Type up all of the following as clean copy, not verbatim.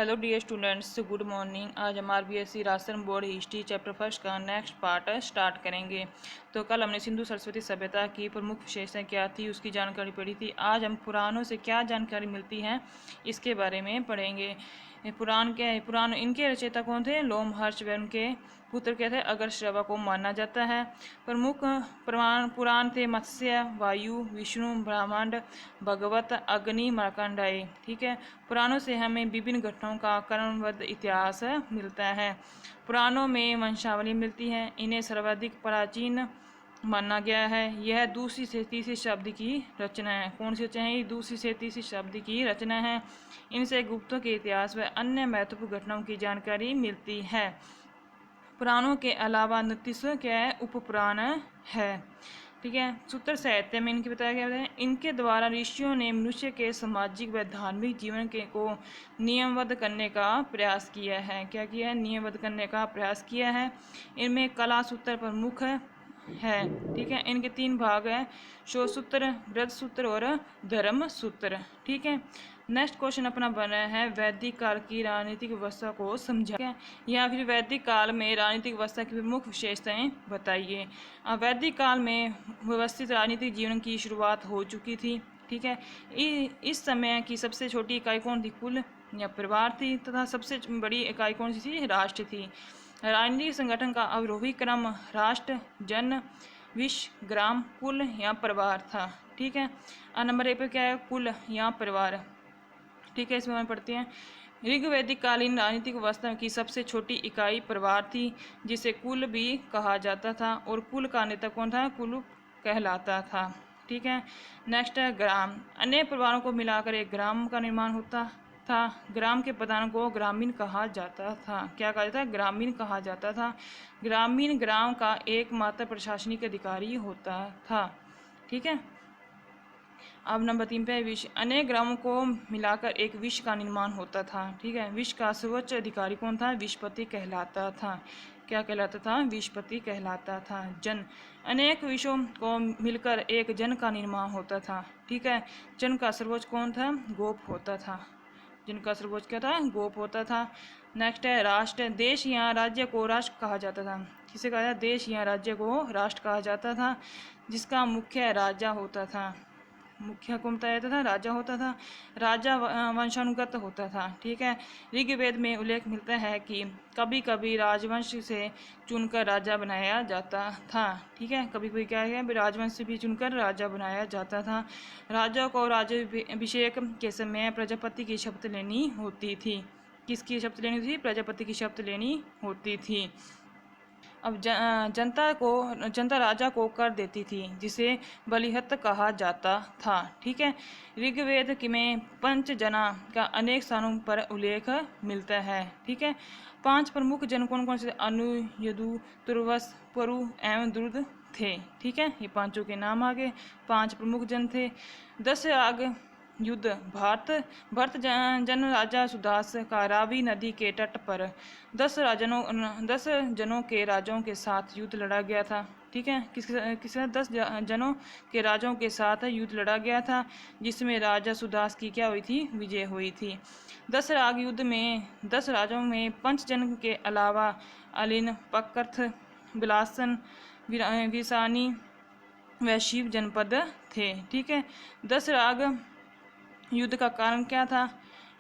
Hello dear students, good morning. आज हम RBSE Rajasthan board history chapter first का next part start करेंगे। तो कल हमने सिंधु सरस्वती सभ्यता की प्रमुख विशेषताएं क्या थी उसकी जानकारी पढ़ी थी। आज हम पुराणों से क्या जानकारी मिलती है इसके बारे में पढ़ेंगे। पुराण क्या है? पुराण इनके रचयिता कौन थे? लोमहर्ष व उनके पुत्र क्या थे? अगस्त्य को माना जाता है। प्रमुख पुराण थे मत्स्य, वायु, विष्णु, ब्रह्मांड, भगवत, अग्नि, मार्कंडेय। ठीक है। पुराणों से हमें विभिन्न घटनाओं का क्रमबद्ध इतिहास मिलता है। पुराणों में वंशावली मिलती है। इन्हें सर्वाधिक प्राचीन माना गया है। यह दूसरी से तीसरी शताब्दी की रचना है। कौन सी रचना है? दूसरी से तीसरी शताब्दी की रचना है। इनसे गुप्तों के इतिहास व अन्य महत्वपूर्ण घटनाओं की जानकारी मिलती है। पुराणों के अलावा 29 क्या है? उपपुराण है। ठीक है। सूत्र साहित्य में इनके बताया गया है। इनके द्वारा ऋषियों ने मनुष्य के सामाजिक व धार्मिक जीवन के को नियमबद्ध करने का प्रयास किया है। क्या किया है? नियमबद्ध करने का प्रयास किया है। इनमें कला सूत्र प्रमुख है। ठीक है। इनके 3 भाग हैं: शोध सूत्र, व्रत सूत्र और धर्म सूत्र। ठीक है। नेक्स्ट क्वेश्चन अपना बना है वैदिक काल की राजनीतिक व्यवस्था को समझा, या फिर वैदिक काल में राजनीतिक व्यवस्था की प्रमुख विशेषताएं बताइए। वैदिक काल में व्यवस्थित राजनीतिक जीवन की शुरुआत हो चुकी थी। ठीक है। इस समय की सबसे छोटी इकाई कौन थी? कुल या परिवार थी, तथा सबसे बड़ी इकाई कौन सी थी? राष्ट्र थी। राजनीतिक संगठन का अवरोही क्रम राष्ट्र, जन, विश्व, ग्राम, कुल या परिवार था। ठीक है। नंबर 1 पे क्या है? कुल या परिवार। ठीक है। इसमें हम पढ़ते हैं ऋग्वैदिक कालीन राजनीतिक व्यवस्था की सबसे छोटी इकाई परिवार थी, जिसे कुल भी कहा जाता था, और कुल का नेता कौन था? कुल कहलाता था। ठीक है। नेक्स्ट है ग्राम। अन्य परिवारों को मिलाकर एक ग्राम का निर्माण होता था। ग्राम के प्रधान को ग्रामीण कहा जाता था। क्या कहा जाता? ग्रामीण कहा जाता था। ग्रामीण ग्राम का एकमात्र प्रशासनिक अधिकारी होता था। ठीक है। अब नंबर 3 पे विश्व। अनेक ग्रामों को मिलाकर एक विश्व का निर्माण होता था। ठीक है। विश्व का सर्वोच्च अधिकारी कौन था? विश्वपति कहलाता था। क्या कहलाता था? विश्वपति कहलाता था। जन। अनेक विश्वों को मिलकर एक जन का निर्माण होता था। ठीक है। जन का सर्वोच्च कौन था? गोप होता था। जिनका सर्वोच्च क्या था? गोप होता था। नेक्स्ट है राष्ट्र। देश या राज्य को राष्ट्र कहा जाता था। किसे कहा जाता? देश या राज्य को राष्ट्र कहा जाता था, जिसका मुख्य राजा होता था। मुख्य कौन होता था? राजा होता था। राजा वंशानुगत होता था। ठीक है। ऋग्वेद में उल्लेख मिलता है कि कभी कभी राजवंश से चुनकर राजा बनाया जाता था। ठीक है। कभी कोई क्या है? राजवंश से भी चुनकर राजा बनाया जाता था। राजा को राज्याभिषेक के समय प्रजापति की शपथ लेनी होती थी। किसकी शपथ लेनी थी? प्रजापति की शपथ लेनी होती थी। अब जनता राजा को कर देती थी, जिसे बलिहत कहा जाता था। ठीक है। ऋग्वेद में पंचजना का अनेक स्थानों पर उल्लेख मिलता है। ठीक है। 5 प्रमुख जन कौन कौन से? अनु, यदु, तुर्वस, परु एवं द्रुद थे। ठीक है। ये 5 के नाम आगे 5 प्रमुख जन थे। 10 आग युद्ध भरत जन राजा सुदास का रावी नदी के तट पर 10 जनों के राजाओं के साथ युद्ध लड़ा गया था। ठीक है। किसके 10 जनों के राजाओं के साथ युद्ध लड़ा गया था, जिसमें राजा सुदास की क्या हुई थी? विजय हुई थी। 10 राग युद्ध में 10 राजाओं में पंचजन के अलावा अलिन, पकर्थ, बिलासन, विसानी व शिव जनपद थे। ठीक है। 10 राग युद्ध का कारण क्या था?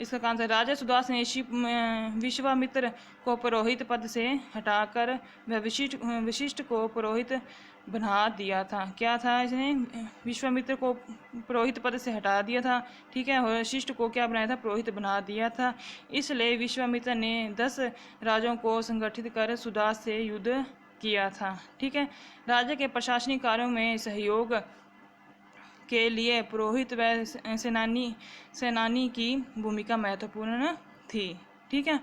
इसका कारण था राजा सुदास ने विश्वामित्र को पुरोहित पद से हटाकर वह विशिष्ट को पुरोहित बना दिया था। क्या था? इसने विश्वामित्र को पुरोहित पद से हटा दिया था। ठीक है। और वशिष्ठ को क्या बनाया था? पुरोहित बना दिया था। इसलिए विश्वामित्र ने 10 राजाओं को संगठित कर सुदास से युद्ध किया था। ठीक है। राजा के प्रशासनिक कार्यों में सहयोग के लिए पुरोहित व सेनानी की भूमिका महत्वपूर्ण थी। ठीक है।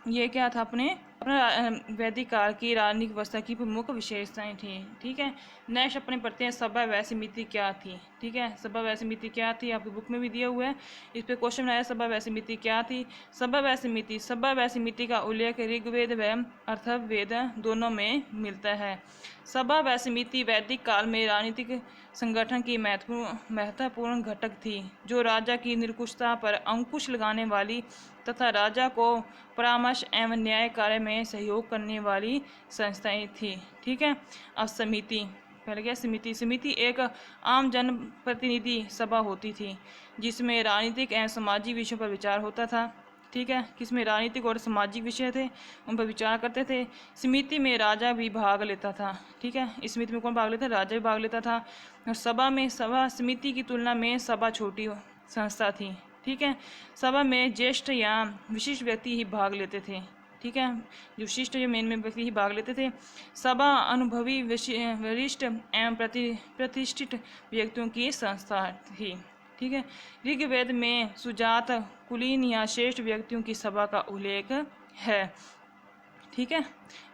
ये क्या था? अपना वैदिक काल की राजनीतिक व्यवस्था की प्रमुख विशेषताएं थी। ठीक है। नेक्स्ट अपने पढ़ते हैं सभा व समिति क्या थी। ठीक है। सभा व समिति क्या थी? आपकी बुक में भी दिया हुआ है। इस पे क्वेश्चन आया सभा व समिति क्या थी। सभा व समिति का उल्लेख ऋग्वेद व अथर्ववेद दोनों में मिलता है। सभा व समिति वैदिक काल में राजनीतिक संगठन की महत्वपूर्ण घटक थी, जो राजा की निरंकुशता पर अंकुश लगाने वाली तथा राजा को परामर्श एवं न्याय कार्य में सहयोग करने वाली संस्थाएं थी। ठीक है। अब समिति, पहले क्या समिति एक आम जन प्रतिनिधि सभा होती थी, जिसमें राजनीतिक एवं सामाजिक विषयों पर विचार होता था। ठीक है, किसमें राजनीतिक और सामाजिक विषय थे, उन पर विचार करते थे। समिति में राजा भी भाग लेता था। ठीक है, इस समिति में कौन भाग लेता था? राजा भी भाग लेता था। और सभा समिति की तुलना में सभा छोटी संस्था थी। ठीक है, सभा में ज्येष्ठ या विशिष्ट व्यक्ति ही भाग लेते थे। ठीक है, जो विशिष्ट जो मेन व्यक्ति ही भाग लेते थे। सभा अनुभवी वरिष्ठ एवं प्रतिष्ठित व्यक्तियों की संस्था थी। ठीक है, ऋग्वेद में सुजात, कुलीन या श्रेष्ठ व्यक्तियों की सभा का उल्लेख है। ठीक है,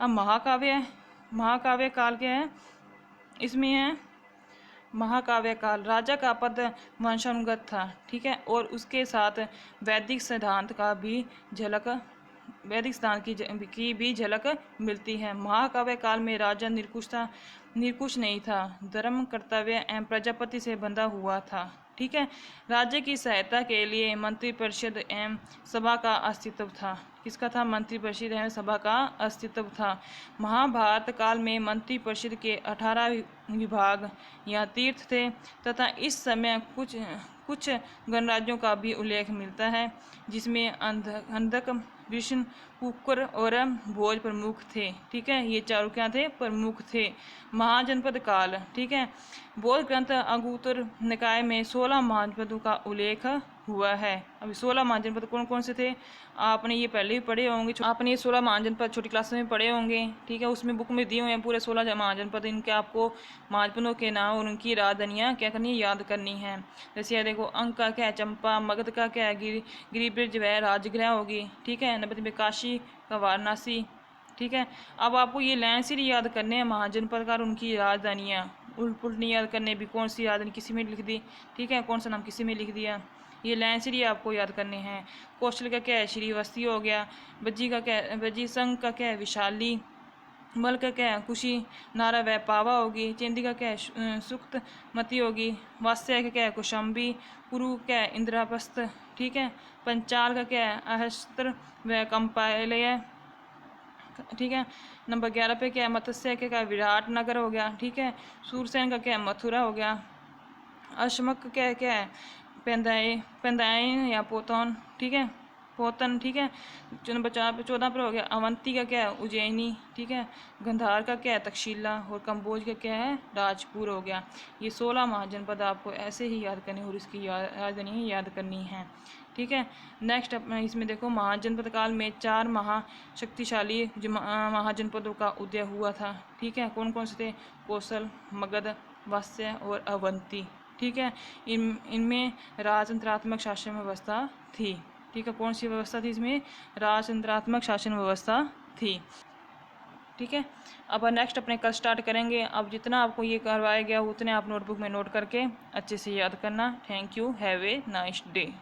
अब महाकाव्य काल क्या है? इसमें है महाकाव्य काल राजा का पद वंशानुगत था। ठीक है, और उसके साथ वैदिक सिद्धांत की भी झलक मिलती है। महाकाव्य काल में राजा निरंकुश नहीं था, धर्म, कर्तव्य एवं प्रजापति से बंधा हुआ था। ठीक है, राज्य की सहायता के लिए मंत्रिपरिषद एवं सभा का अस्तित्व था। किसका था? मंत्रिपरिषद एवं सभा का अस्तित्व था। महाभारत काल में मंत्रिपरिषद के 18 विभाग या तीर्थ थे तथा इस समय कुछ गणराज्यों का भी उल्लेख मिलता है, जिसमें अंधक, विष्णु, कुकर और भोज प्रमुख थे। ठीक है, ये चारों क्या थे? प्रमुख थे। महाजनपद काल। ठीक है, बौद्ध ग्रंथ अंगुत्तर निकाय में 16 महाजनपदों का उल्लेख हुआ है। अभी 16 महाजनपद कौन कौन से थे? आपने ये पहले भी पढ़े होंगे, आपने ये 16 महाजनपद छोटी क्लास में पढ़े होंगे। ठीक है, उसमें बुक में दिए हुए हैं पूरे 16 महाजनपद। इनके आपको महाजनपदों के नाम और उनकी राजधानियाँ क्या करनी है? याद करनी है। जैसे ये देखो, अंक का क्या है? चंपा, मगध का क्या है? गिरिब्रज वह राजगृह होगी। ठीक है, नवद्वीप में काशी का वाराणसी। ठीक है, अब आपको ये लाइन से याद करने हैं महाजनपद का और उनकी राजधानियाँ। उल्ट पुल्ट नहीं याद करने, भी कौन सी राजधानी किसी में लिख दी। ठीक है, कौन सा नाम किसी में लिख दिया, ये लाइन से आपको याद करने हैं। कौशल का क्या है? श्रीवस्ती हो गया। बज्जी का क्या है? बज्जी। संघ का क्या है? विशाली। मल का क्या है? कुशी। नारा वह पावा होगी। चेंदी का क्या है? सुक्तमती होगी। वात्स्य का क्या है? कुशंबी। कुरु क्या है? इंद्रापस्थ। ठीक है, पंचाल का क्या है? अहस्त्र व कंपालय। ठीक है, नंबर 11 पे क्या है? मत्स्य के क्या? विराट नगर हो गया। ठीक है, सूरसेन का क्या है? मथुरा हो गया। अश्मक क्या है? पेंदाइन या पोतन। ठीक है, पोतन। ठीक है, नंबर 14 पर हो गया अवंती का क्या है? उज्जैनी। ठीक है, गंधार का क्या है? तक्षशिला। और कंबोज का क्या है? राजपुर हो गया। ये 16 महाजनपद आपको ऐसे ही याद करनी और इसकी राजधानी याद करनी है। ठीक है, नेक्स्ट अपना इसमें देखो, महाजनपद काल में 4 महाशक्तिशाली महाजनपदों का उदय हुआ था। ठीक है, कौन कौन से थे? कौशल, मगध, वात्स्य और अवंती। ठीक है, इनमें राजतंत्रात्मक शासन व्यवस्था थी। ठीक है, कौन सी व्यवस्था थी? इसमें राजतंत्रात्मक शासन व्यवस्था थी। ठीक है, अब नेक्स्ट अपने कल स्टार्ट करेंगे। अब जितना आपको ये करवाया गया उतने आप नोटबुक में नोट करके अच्छे से याद करना। Thank you, have a nice day.